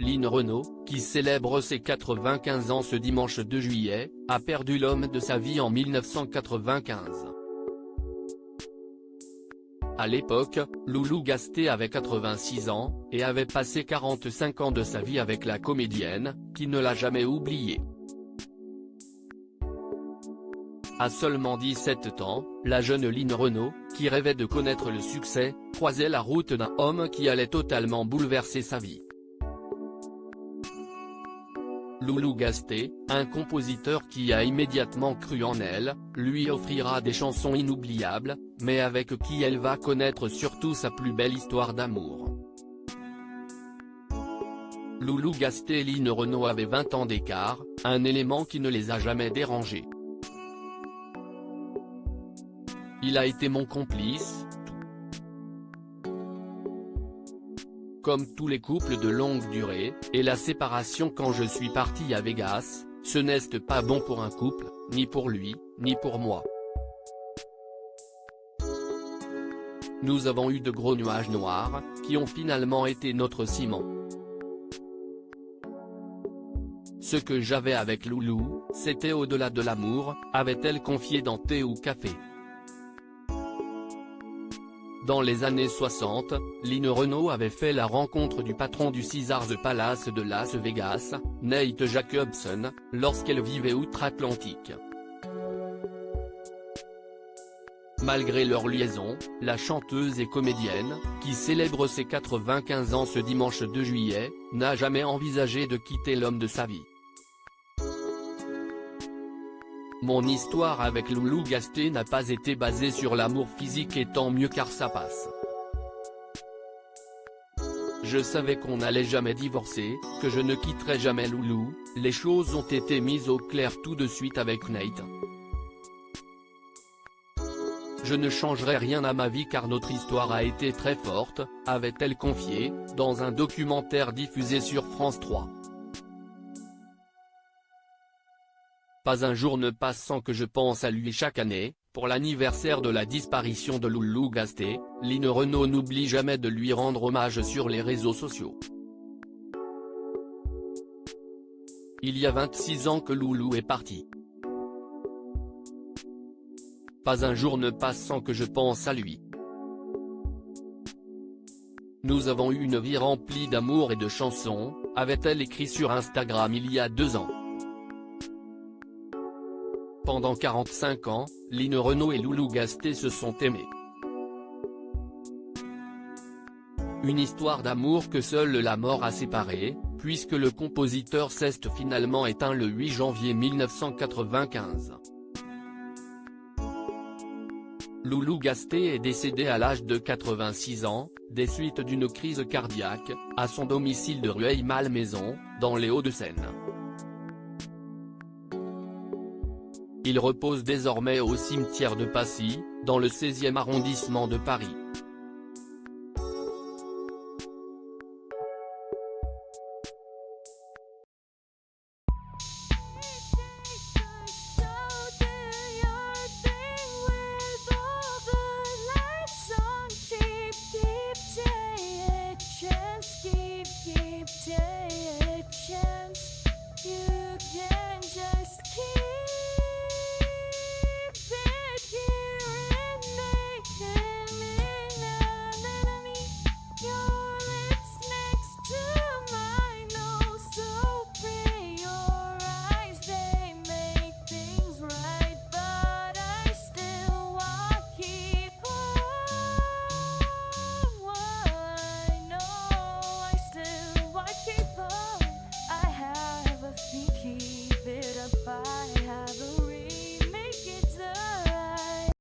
Line Renaud, qui célèbre ses 95 ans ce dimanche 2 juillet, a perdu l'homme de sa vie en 1995. À l'époque, Loulou Gasté avait 86 ans, et avait passé 45 ans de sa vie avec la comédienne, qui ne l'a jamais oublié. À seulement 17 ans, la jeune Line Renaud, qui rêvait de connaître le succès, croisait la route d'un homme qui allait totalement bouleverser sa vie. Loulou Gasté, un compositeur qui a immédiatement cru en elle, lui offrira des chansons inoubliables, mais avec qui elle va connaître surtout sa plus belle histoire d'amour. Loulou Gasté et Line Renaud avaient 20 ans d'écart, un élément qui ne les a jamais dérangés. Il a été mon complice, comme tous les couples de longue durée, et la séparation quand je suis parti à Vegas, ce n'est pas bon pour un couple, ni pour lui, ni pour moi. Nous avons eu de gros nuages noirs, qui ont finalement été notre ciment. Ce que j'avais avec Loulou, c'était au-delà de l'amour, avait-elle confié dans Thé ou Café. Dans les années 60, Line Renaud avait fait la rencontre du patron du Caesars Palace de Las Vegas, Nate Jacobson, lorsqu'elle vivait outre-Atlantique. Malgré leur liaison, la chanteuse et comédienne, qui célèbre ses 95 ans ce dimanche 2 juillet, n'a jamais envisagé de quitter l'homme de sa vie. Mon histoire avec Loulou Gasté n'a pas été basée sur l'amour physique et tant mieux car ça passe. Je savais qu'on n'allait jamais divorcer, que je ne quitterais jamais Loulou, les choses ont été mises au clair tout de suite avec Nate. Je ne changerai rien à ma vie car notre histoire a été très forte, avait-elle confié, dans un documentaire diffusé sur France 3. Pas un jour ne passe sans que je pense à lui chaque année, pour l'anniversaire de la disparition de Loulou Gasté, Line Renaud n'oublie jamais de lui rendre hommage sur les réseaux sociaux. Il y a 26 ans que Loulou est parti. Pas un jour ne passe sans que je pense à lui. Nous avons eu une vie remplie d'amour et de chansons, avait-elle écrit sur Instagram il y a 2 ans. Pendant 45 ans, Line Renaud et Loulou Gasté se sont aimés. Une histoire d'amour que seule la mort a séparée, puisque le compositeur s'est finalement éteint le 8 janvier 1995. Loulou Gasté est décédé à l'âge de 86 ans, des suites d'une crise cardiaque, à son domicile de Rueil-Malmaison, dans les Hauts-de-Seine. Il repose désormais au cimetière de Passy, dans le 16e arrondissement de Paris.